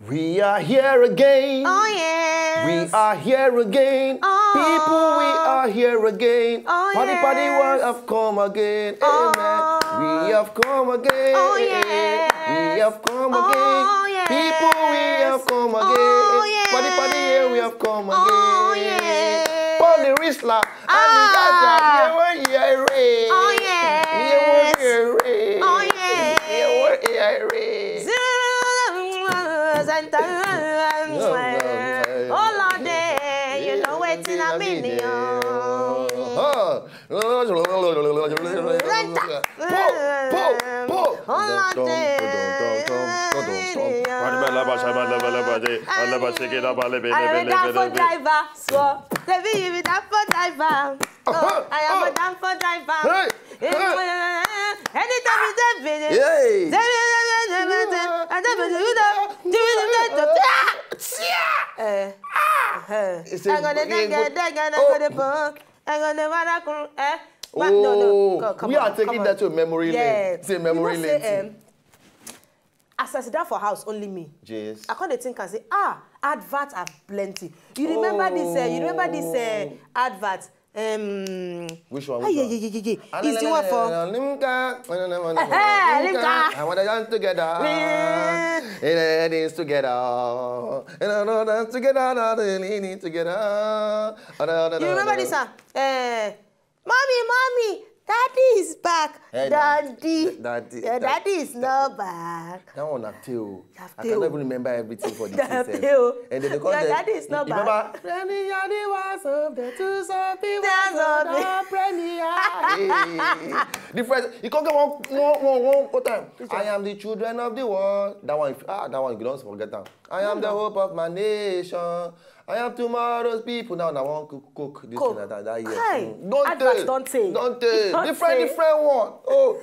We are here again. Oh, yes. We are here again. Oh. People, we are here again. Oh, Party, yes. party, world have come again. Oh. Amen. We have come again. Oh, yes. We have come Oh, again. yes. People, we have come again. Oh, yes. Party, party, here we have come again. Oh, yes. Polly Risla and the Gaja. Here we are. Oh, yes. Here we are. Oh, yes. Here we are. Oh, Lord, you know what's in a minute. We are taking that to a memory lane. It's a memory lane. As I sit down for house, only me. Yes. I can't think and say, adverts are plenty. You remember this? You remember this advert? Which one? It's the one for Limca. Limca. I want to dance together. It is together. Dance together. Leaning together. You remember this one? Mommy, Daddy is back. Hey, Daddy. Daddy is not back. That one have tail. I cannot even remember everything for the system. And then they call Daddy is not back. Different. You can't get one time. I am the children of the world. That one you don't forget that. I am the hope of my nation. I am tomorrow's people. Now I want to cook this thing that year. Don't say. Different one. Oh.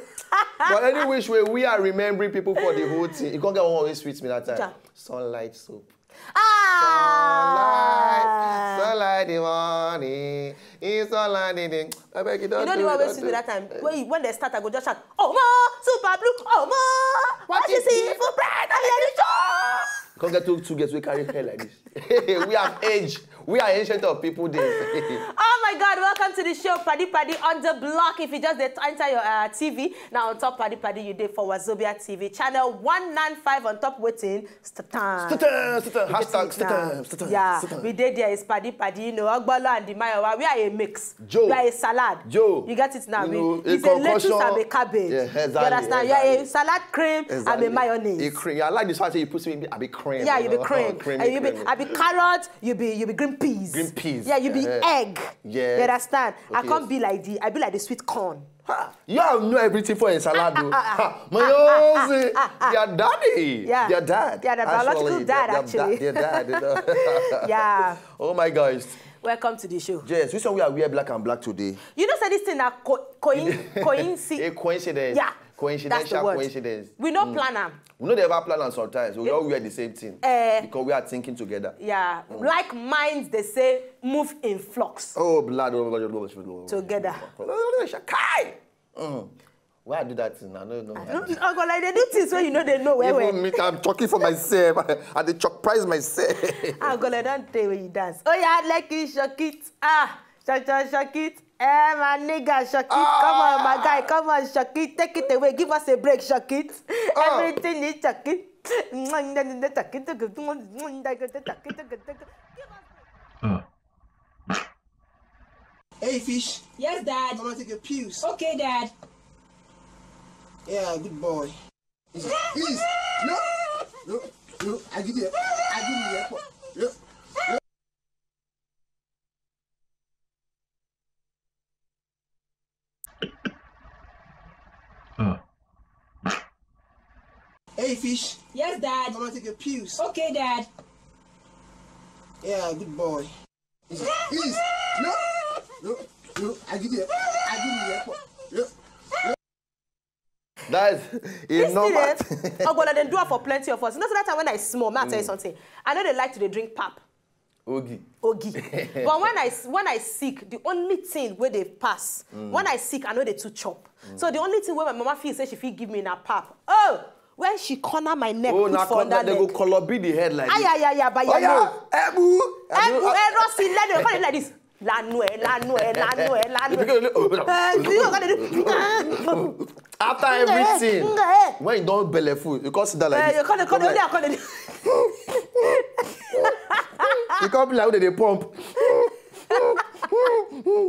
But any which way, we are remembering people for the whole thing. You can't get one always sweets me that time. Sunlight soap. Sunlight the morning. It's sunlight the day. I beg you don't. You know the one always sweet me that time. When they start, I go just shout, "Oh ma, super blue, oh ma, what you see for bread and let it show." Can't get two girls we carry hair like this. We have age. We are ancient of people days. Oh my God, welcome to the show, Paddy on the block. If you just enter your TV, now on top Paddy you did for Wazobia TV. Channel 195 on top waiting. Hashtag yeah, we did there is Paddy, you know, Ogbolor and Mayowa. We are a mix. Joe. We are a salad. Joe. You get it now. It's a lettuce and a cabbage. Yeah, exactly. You understand? You are a salad cream and a mayonnaise. A cream. Yeah, I like this one. You put me in, I be cream. Yeah, you be cream. I be carrot, you be green peas. Green peas. Yeah, you be egg. Yeah. You understand? Okay, I can't be like I be like the sweet corn. You have know everything for a salad, though. Your daddy. Yeah. Your dad. Yeah, the biological dad, actually. Your dad. Yeah. Oh my gosh. Welcome to the show. Yes, which one we are wear black and black today? You know, say this thing a coincidence. A coincidence. Yeah. Coincidential coincidence. We don't plan them. We know they ever plan them sometimes. We all wear the same thing. Because we are thinking together. Yeah. Like minds, they say, move in flux. Oh, blood. Together. Kai! Why I do that thing? I don't know. Like they do things where you know they know where. I'm talking for myself. I dey surprise myself. Like don't tell when you dance. Oh yeah, like you shock it. Shock it. My nigga, shock it. Come on, my guy, come on, shock it. Take it away. Give us a break, shock it. Everything is shock it. Hey, fish. Yes, Dad. I'm gonna take a piece. Okay, Dad. Yeah, good boy. Please. No. I give you. Look. Hey, fish. Yes, Dad. I'm gonna take a piece. Okay, Dad. Yeah, good boy. Please. No. I give you. Look. That is normal. Ogbolor they do it for plenty of us. You know, so that time when I small, I'll tell you something. I know they like to drink pap. Ogi. But when I sick, the only thing where they pass, when I sick, I know they too chop. So the only thing where my mama feels say she feel give me in a pap. Oh, when she corner my neck, oh, put for that they leg. go color be the head like this. Yeah, but you know. Like this. After everything, when you don't belly food, you can't sit down like this. You can't be like they pump.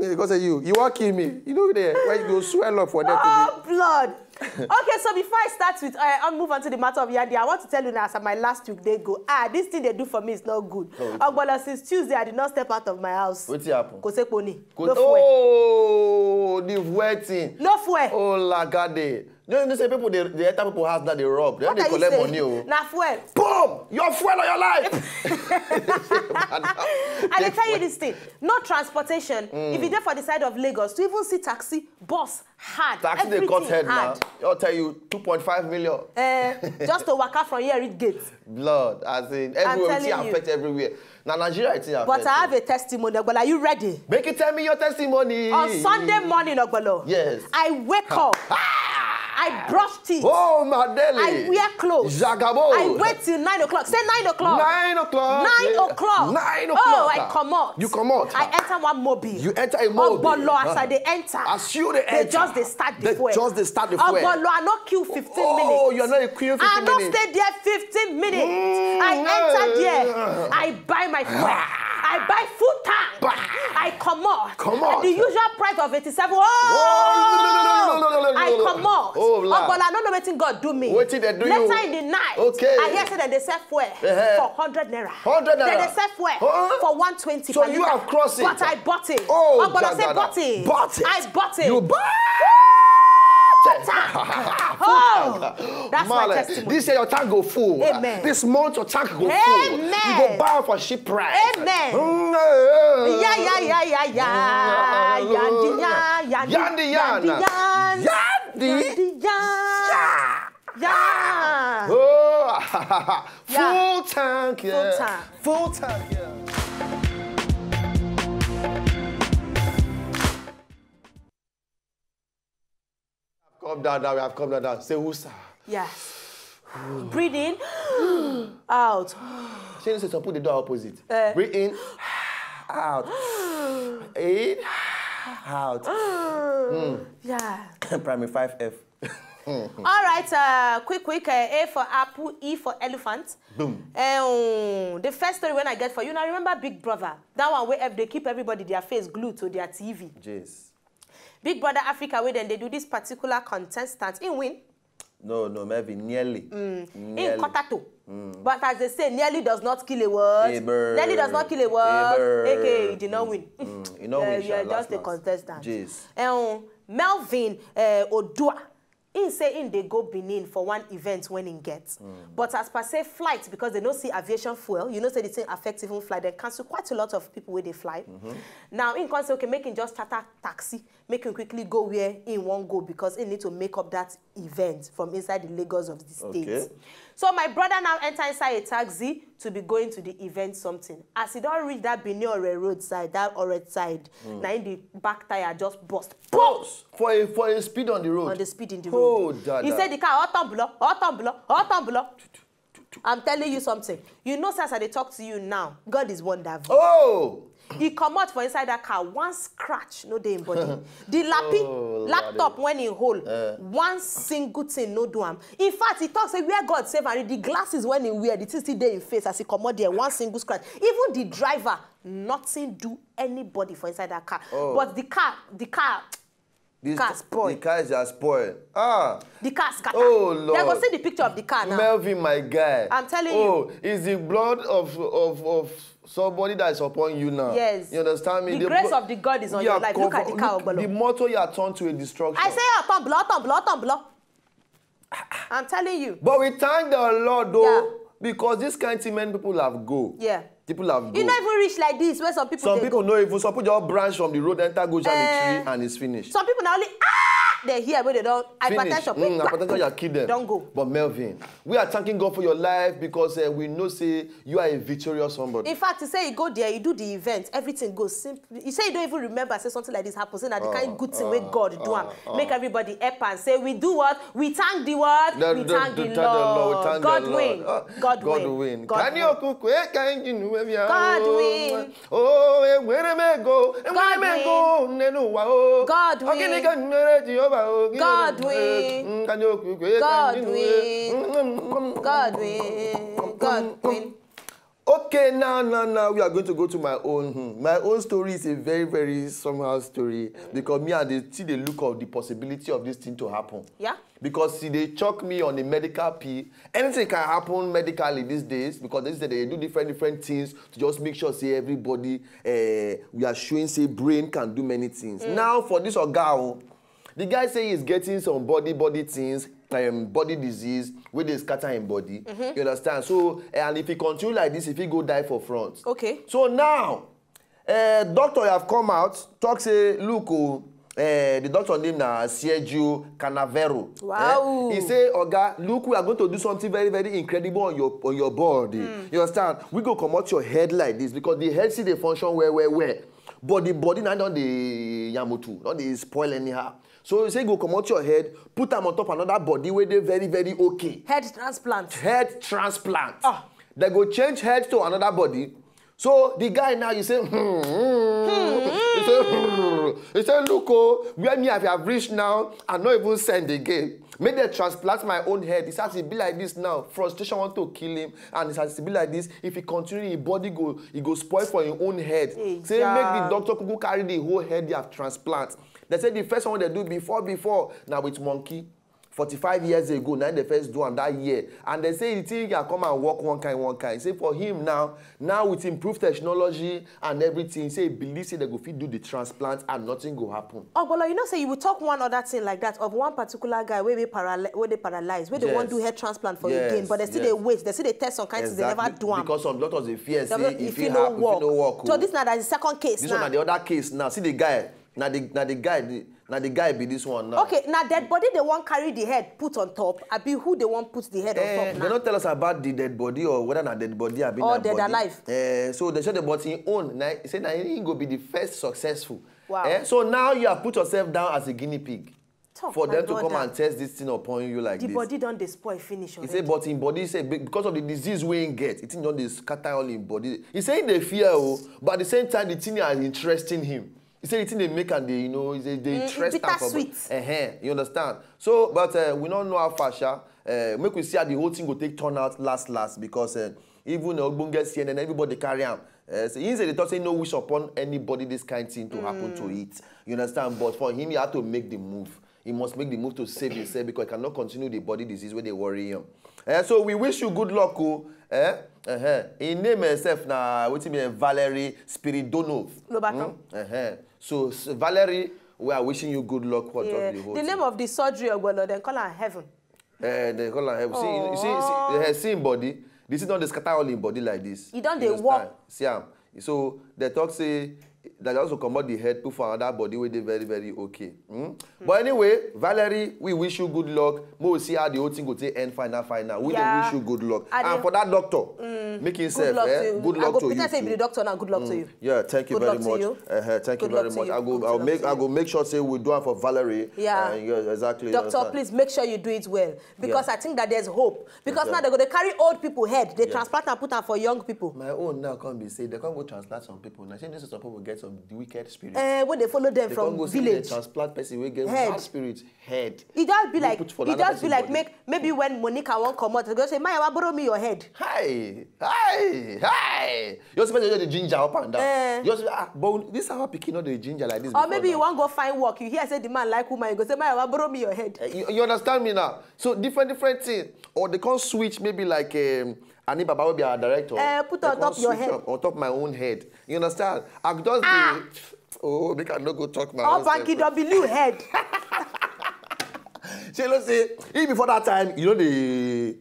Because of you won't kill me. You know there when you go swell up for that. Oh, blood. Okay, so before I start with, I'll move on to the matter of Yandi. I want to tell you now, as my last week they go. This thing they do for me is not good. Ogbolor, since Tuesday, I did not step out of my house. What's happened? No fuel. Oh, the wetting. No fuel. Oh, lagade. You say people, they enter people's house that they rob. Then they collect money. Na fuel. Boom! Your fuel on your life! I tell you this thing. No transportation. If you're there for the side of Lagos, to even see taxi, bus, hard. Taxi, they cut head now. I'll tell you, 2.5 million. Just to walk out from here, read gates. Blood, as in everywhere, it affects everywhere. Now, Nigeria, it affects. But I have a testimony, Ogbolor. Are you ready? Make it tell me your testimony. On Sunday morning, Ogbolor. Yes. I wake up. I brush teeth. Oh, my deli. I wear clothes. Jagabo. I wait till 9 o'clock. Say 9 o'clock. 9 o'clock. 9 o'clock. 9 o'clock. Oh, I come out. You come out. I enter one mobile. You enter a mobile. Ogbolor, as they enter. As you they enter. They just start the fuel. They start the fuel. Ogbolor, I not queue 15 minutes. Oh, you're not a queue 15 minutes. I not stay there 15 minutes. I enter there. I buy my fuel. I buy full tank. I come out. At the usual price of 87. Oh! I come out. Oh, Ogbolor, I don't know what God do me. What did they do? Later in the night, okay. I hear say that they sell fuel for 100 naira. 100 naira. Then they sell fuel for 120. So you have crossed it. But I bought it. Oh, Ogbolor say bought it. Bought it. I bought it. You bought it. Oh, that's my testimony. This year your tank go full. Amen. This month your tank go full. Amen. You go buy for cheap price. Amen. Yeah. Yandi. Oh, full tank, yeah. Full tank, yeah. Come down, we have come down. Say who's yeah. Breathe in, out. She say some put the door opposite. Breathe in, out. In, out. Yeah. Primary 5F. All right, quick. A for apple, E for elephant. Boom. The first story when I get for you, now remember Big Brother. That one where they keep everybody their face glued to their TV. Jeez. Big Brother Africa, where then they do this particular contestant in win. No, maybe nearly. In Kotato. But as they say, nearly does not kill a word. Nearly does not kill a word. Okay, he did not win. You know, you're just a contestant. Jeez. Melvin Odua. He say they go Benin for one event when he gets. But as per se flight, because they don't see aviation fuel, you know say the thing affects even flight, they cancel quite a lot of people where they fly. Now in can say, okay, make him just charter taxi, make him quickly go where he won't go because he need to make up that event from inside the Lagos of the state. Okay. So my brother now enter inside a taxi to be going to the event something. As he don't reach that Benin road side, that orange side, now in the back tire just bust. Pause! For a speed on the road. On the speed in the road. He said the car, autumn. I'm telling you something. You know, since I talk to you now, God is wonderful. Oh! He come out for inside that car, one scratch, no day in body. The laptop when he hold, one single thing, no do him. In fact, he talks, say, where God save and the glasses when he wear, the thing still there in face as he come out there, one single scratch. Even the driver, nothing do anybody for inside that car. But the car spoiled. The car is just spoiled. The car scattered. Oh, Lord. They're going to see the picture of the car now. Melvin, my guy. I'm telling you. Oh, it's the blood of somebody that is upon you now. Yes. You understand me? The grace of the God is on your life. Look at the car, Ogbolor. The motto you are turned to a destruction. I say, autumn. I'm telling you. But we thank the Lord, though, because this kind of thing many people have go. Yeah. People have go. You not even reach like this where some people know even some people just branch from the road, enter go jam the tree, and it's finished. Some people now only they hear where they don't hypertension. Hypertension, you kill them. Don't go. But Melvin, we are thanking God for your life because we know say you are a victorious somebody. In fact, you say you go there, you do the event, everything goes simply. You say you don't even remember say something like this happens. Say that the kind of good thing where God do make everybody happy and say we do what? We thank the word, we thank the Lord. God win. God win. Can you cook? Can you know God win. Oh, where may go? God win. God win. God win. God win. God win. God win. Okay, now we are going to go to my own. My own story is a very, very somehow story because me and they see the look of the possibility of this thing to happen. Yeah. Because see, they choke me on the medical P. Anything can happen medically these days because they do different things to just make sure say everybody we are showing say brain can do many things. Now for this Ogao, the guy say he's getting some body things, body disease where they scatter in body. You understand? So and if he continue like this, if he go die for front. Okay. So now, doctor have come out, talk say, look, the doctor name na Sergio Canavero. Wow. He say, Oga, look, we are going to do something very, very incredible on your body. You understand? We go come out your head like this because the head see the function where. But the body now don't the yamutu, not they spoil anyhow. So you say go come out your head, put them on top another body where they very, very okay. Head transplant. Head transplant. Ah. They go change head to another body. So the guy now, you say, he say, look, where me if I have reached now, I not even send again. Maybe they transplant my own head. It has to be like this now. Frustration want to kill him, and it has to be like this. If he continue, his body go spoil for his own head. Say make the doctor go carry the whole head they have transplant. They say the first one they do before now with monkey. 45 years ago, now they first do on that year. And they say the thing can come and work one kind. Say for him now with improved technology and everything, say he believes they go fit do the transplant and nothing go happen. Oh, but you know, say you will talk one other thing like that of one particular guy where they paralyzed, where they want to do head transplant for you again, but they still they wait, they still they test some kinds of things, they never do them. Because some doctors they fear say if you no work. So this now that's the second case. This one the other case now. See the guy. Now the guy be this one now. Okay, now dead body they want carry the head put on top. I be who they want put the head on top now. They don't tell us about the dead body or whether not dead body have been or dead alive. So they said the body own. Now he said now he go be the first successful. Wow. So now you have put yourself down as a guinea pig. For them to brother. come and test this thing upon you like the this. The body don't spoil finish already. He said, but in body, say because of the disease we ain't get, it don't scatter all in body. He saying they fear, but at the same time the thing is interesting him. He said the thing they make and they, they interest bitter sweet. You understand? So, but we don't know how far, make we see how the whole thing will take turn out last because even ogbonge CNN, everybody carry on. So he said they thought say no wish upon anybody this kind of thing to happen to it. You understand? But for him, he had to make the move. He must make the move to save himself because he cannot continue the body disease where they worry him. So we wish you good luck. He name himself now, what's his name? Valerie Spiridonov. So Valerie, we are wishing you good luck. The name of the surgery, Ogbolor, they call her heaven. They call her heaven. You see the same body. This is not the scatter all in body like this. You don't they walk. See, so they talk say that also come out the head put for another body where they very, very okay. But anyway, Valerie, we wish you good luck. We will see how the whole thing will take end final. We wish you good luck. And for that doctor, make himself good luck to you. Peter say be the doctor now. Good luck to you. Yeah, thank you very much. Thank you very much. I go make sure say we do it for Valerie. Yeah, exactly. Doctor, please make sure you do it well because I think that there's hope. Because now they're going to carry old people head. They transplant and put them for young people. My own now can't be said. They can't go transplant some people. Now, this is some people get some wicked spirits. When they follow them from village. They transplant person we get bad spirits head. It just be like maybe when Monica won't come out, they go say, Mayowa, borrow me your head. Hi. You're supposed to do the ginger up and down. You're supposed but this is how picking up the ginger like this. Or maybe you want to go find work. You hear say the man like woman, you go say, Mayowa, borrow me your head. You understand me now? So different things. Or they can't switch maybe like Ani Baba will be our director. Put on top your head. On top my own head. You understand? I just oh, they cannot go talk my own Banky W head. So let's say, even before that time, you know the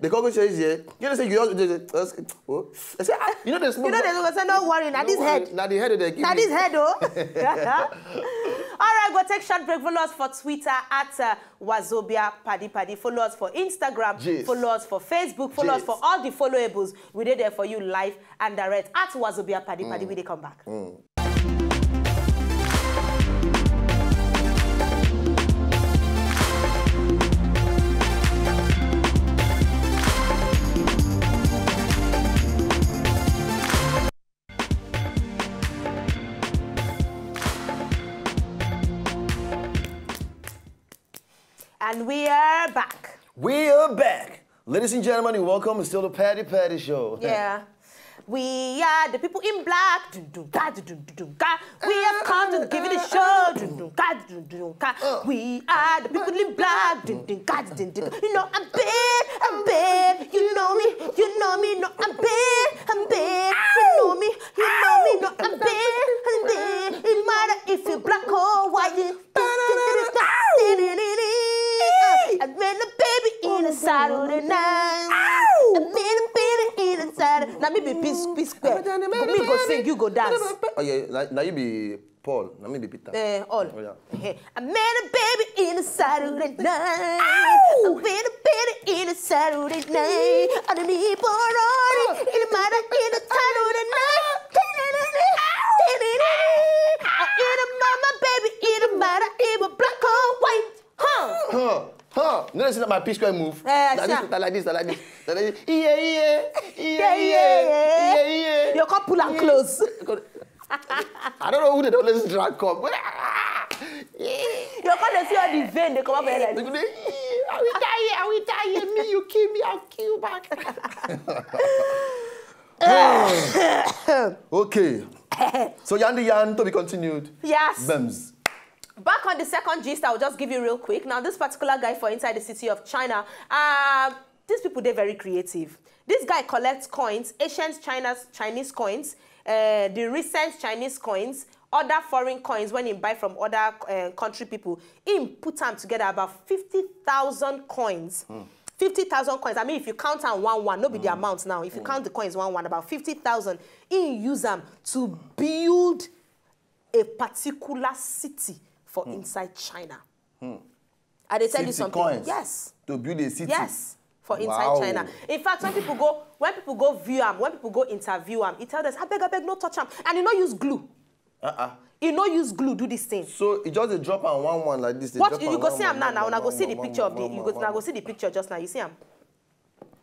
the cockroach says here. You know say you also I say you know the smoke. You know they go say no worry, now this head. Now the head they give. Now this head right, go take short break. Follow us for Twitter at Wazobia PADI. Follow us for Instagram. Yes. Follow us for Facebook. Follow us for all the followables. We did there for you live and direct at Wazobia PADI. We dey come back. And we are back. We are back. Ladies and gentlemen, welcome. It's still the PADI Show. Yeah. We are the people in black. We have come to give it a show. We are the people in black. You know I'm bad. You know me. No, I'm bad. You know me. No, I'm bad. It matter if you're black or white. I met a baby in a Saturday night. I met a baby in a Saturday. Now me be P square. Me go sing, you go dance. Oh yeah, now you be Paul. Now me be Peter. All. Oh, yeah. I met a baby in a Saturday night. I met a baby in a Saturday night. I don't need party. It matter in a Saturday night. My baby, it matter if a black or white. No, that's not my P square move. Like this. Yeah. You can't pull am close. I don't know who they don't let this drag come. You can't see all the vein they come up here like this. I will die here. Me, you kill me, I'll kill you back. Okay. So Yan to be continued. Yes. Bems. Back on the second gist, I'll just give you real quick. Now, this particular guy for inside the city of China, these people, they're very creative. This guy collects coins, ancient Chinese coins, the recent Chinese coins, other foreign coins when he buy from other country people. He put them together about 50,000 coins. 50,000 coins. I mean, if you count on one, no be the amount now. If you count the coins one, about 50,000. He use them to build a particular city for inside China. I they tell you something. Coins yes. To build a city. Yes. For inside China. In fact, when people go view them, when people go interview them, he tells us, I beg, no touch them. And he no use glue. He no use glue, do this thing. So it just a drop on one like this. What you go see him now? When I go see the picture of the, you go see the picture just now. You see him.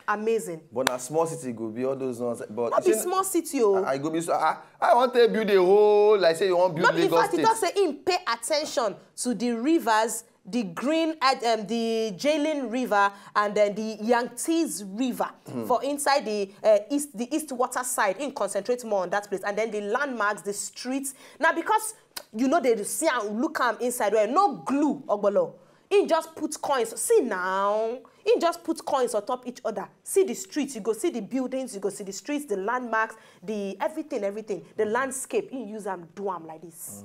Amazing. But a small city go be all those ones. But not be small city, oh. I go be so. I want to build a whole, like say you want to build Lagos State. In fact, it say him pay attention to the rivers, the the Jilin River, and then the Yangtze River for inside the east water side. In concentrate more on that place, and then the landmarks, the streets. Now because you know they see and look inside where no glue, Ogbolor. He just put coins. See now. He just put coins on top each other. See the streets. You go see the buildings. You go see the streets, the landmarks, the everything. The landscape. He use them, do them like this.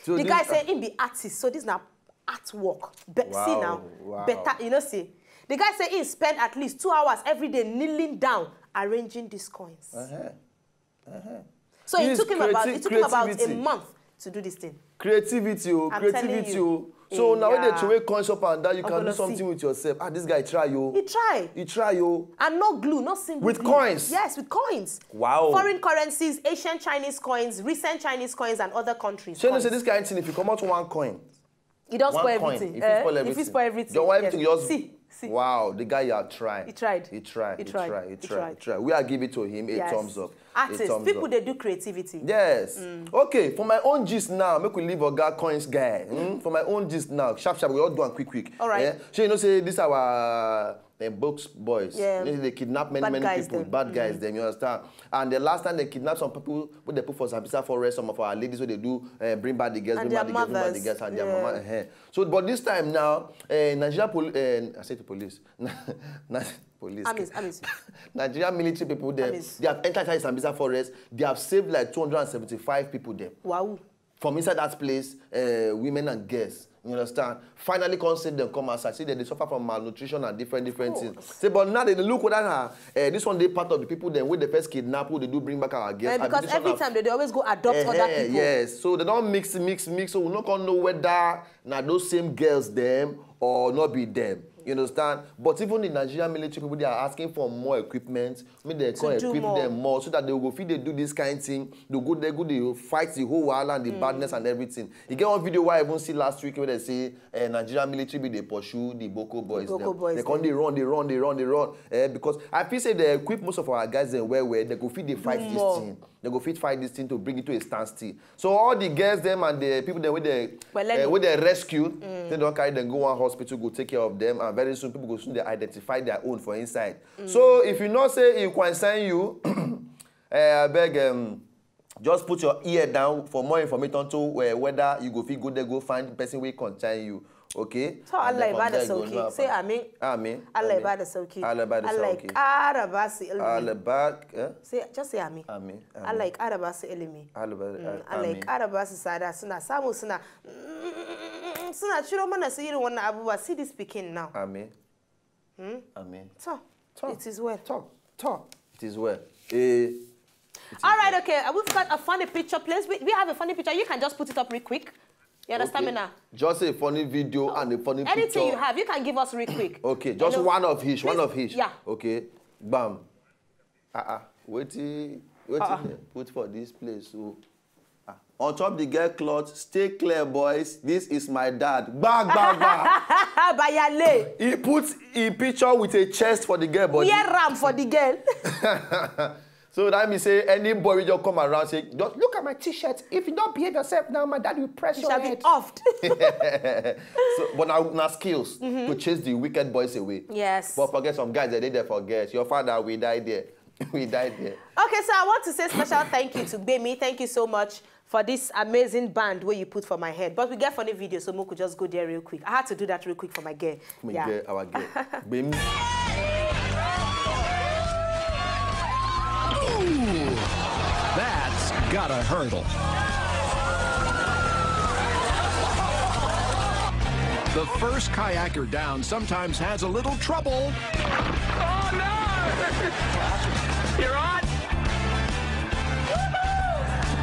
So the guy say he be artist. So this now artwork. See now. Better, you know, see. The guy say he spend at least 2 hours every day kneeling down, arranging these coins. So it took him about a month to do this thing. Creativity. So now when they throw coins up and down, you can do something with yourself. This guy try yo. He try. And no glue, no simple with glue. Coins? Yes, with coins. Wow. Foreign currencies, ancient Chinese coins, recent Chinese coins, and other countries. So you say this guy thing, if you come out one coin, he don't spoil everything. If he spoil everything. Don't want everything. Just see. Wow, the guy tried. He tried. He tried. We are giving to him a thumbs up. Artists, people they do creativity. Yes. Okay, for my own gist now, make we leave our coins guy. For my own gist now, sharp, we all do one quick. All right. So you know, say this our books boys. Yeah. They kidnap many people, bad guys. Them, you understand? And the last time they kidnapped some people, what they put for Zambisa forest, some of our ladies, what they do, bring back the girls, and their mama. So, but this time now, Nigeria police, I say to police, police. Amis. Nigerian military people, they have entered Zambisa forest. They have saved like 275 people there. Wow. From inside that place, women and girls. You understand? Finally, come see them come outside. See that they suffer from malnutrition and different things. Say, but now they look at this one, they part of the people then when they first kidnap, who they do bring back our guests. Because every time they always go adopt other people. Yes, so they don't mix. So we're not gonna know whether now those same girls them or not be them. You understand? But even the Nigerian military people, they are asking for more equipment. I mean, they can equip them more so that they will go feed, they do this kind of thing. They go fight the whole island, the badness and everything. You get one video where I even see last week where they say Nigerian military they pursue the Boko boys. They run. Because I feel say they equip most of our guys and where they go feed, they fight this thing. They go fight this thing to bring it to a standstill. So all the girls them and the people them with they rescued, they don't carry them go one hospital, go take care of them, and very soon people go soon they identify their own for inside. So if you not say you consign you, I beg just put your ear down for more information to whether you go fit go there go find the person will consign you. Okay. So Allah ibada sauki. Say amin. Amin. Allah ibada sauki. Allah ibada sauki. Allah arabasi ilmi. Allah ibada. Say just say amin. Amin. Allah arabasi ilmi. Allah arabasi sada suna samu suna ciro mana su irin wannan abubuwa. See this speaking now. Amin. Amin. So it is well. Talk. It is well. All right, okay. We've got a funny picture, please. We have a funny picture. You can just put it up real quick. You understand me now? Just a funny video and a funny picture. Anything you have, you can give us real quick. Okay, just one of each. Yeah. Okay, bam. Wait put for this place. So, on top the girl cloth, stay clear, boys. This is my dad. Bang. Bayale. He puts a picture with a chest for the girl body. Yeah, ram for the girl. So that means say any boy will just come around say, just look at my t-shirt. If you don't behave yourself now, my dad will press your head. Shall be offed. So, but now skills to chase the wicked boys away. Yes. But forget some guys that they forget. Your father, we died there. We died there. Okay, so I want to say special thank you to Bemi. Thank you so much for this amazing band where you put for my head. But we get funny video, so Mo could just go there real quick. I had to do that real quick for my girl. Our girl. Bemi. Ooh, that's gotta hurdle. The first kayaker down sometimes has a little trouble. Oh no! You're on?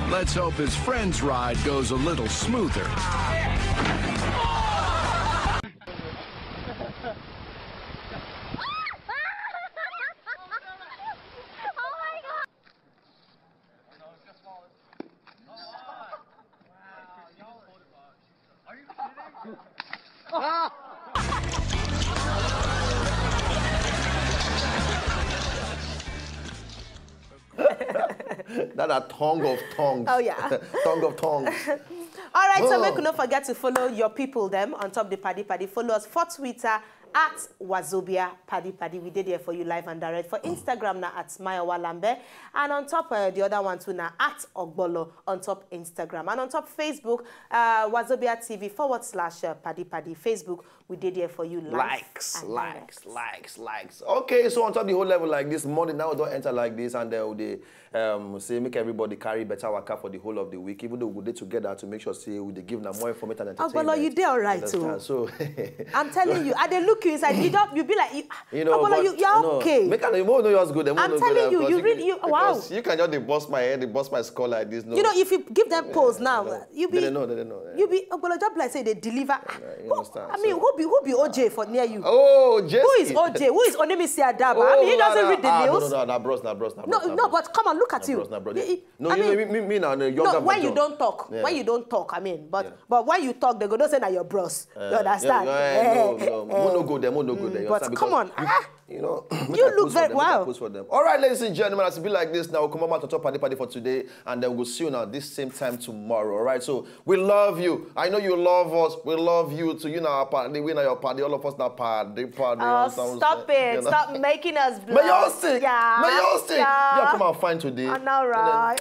Let's hope his friend's ride goes a little smoother. That's a tongue of tongues. Oh, yeah. Tongue of tongues. All right, so make not forget to follow your people them on top the PADI. Follow us for Twitter at Wazobia PADI. We did here for you live and direct. For Instagram now at Mayowa Lambe. And on top the other one too now at Ogbolor on top Instagram. And on top Facebook, Wazobia TV /PADI. Facebook, we did here for you live. Likes. Okay, so on top the whole level like this, Monday now don't enter like this, and they say make everybody carry better worker for the whole of the week, even though we did together to make sure say we give them more information and entertainment. Ogbolor, you did all right too. So I'm telling you, I did look you inside. You be like, Ogbolor, you're okay. Make you won't know yours good. I'm telling you, you really, wow. You can just bust my head, bust my skull like this. No. You know, if you give them pause now, you be. They know. You be Ogbolor, just like say they deliver. You understand? I mean, who be OJ for near you? Oh, Jesse. Who is OJ? Who is Onemisi Adaba? I mean, he doesn't read the news. No, bros. No, but come on, look at you. No, me now, the younger. No, when you don't talk, I mean, but when you talk, they go don't say that you're bros. You understand? No, no go there. But come on, you know, you look very wow. All right, ladies and gentlemen, as it be like this now, we'll come on to top PADI for today, and then we'll see you now this same time tomorrow. All right, so we love you. I know you love us. We love you too. You know our PADI, we know your PADI. All of us now PADI. Oh, stop it! Stop making us blush. Mayowa, yeah, come on, fine today. I know, right?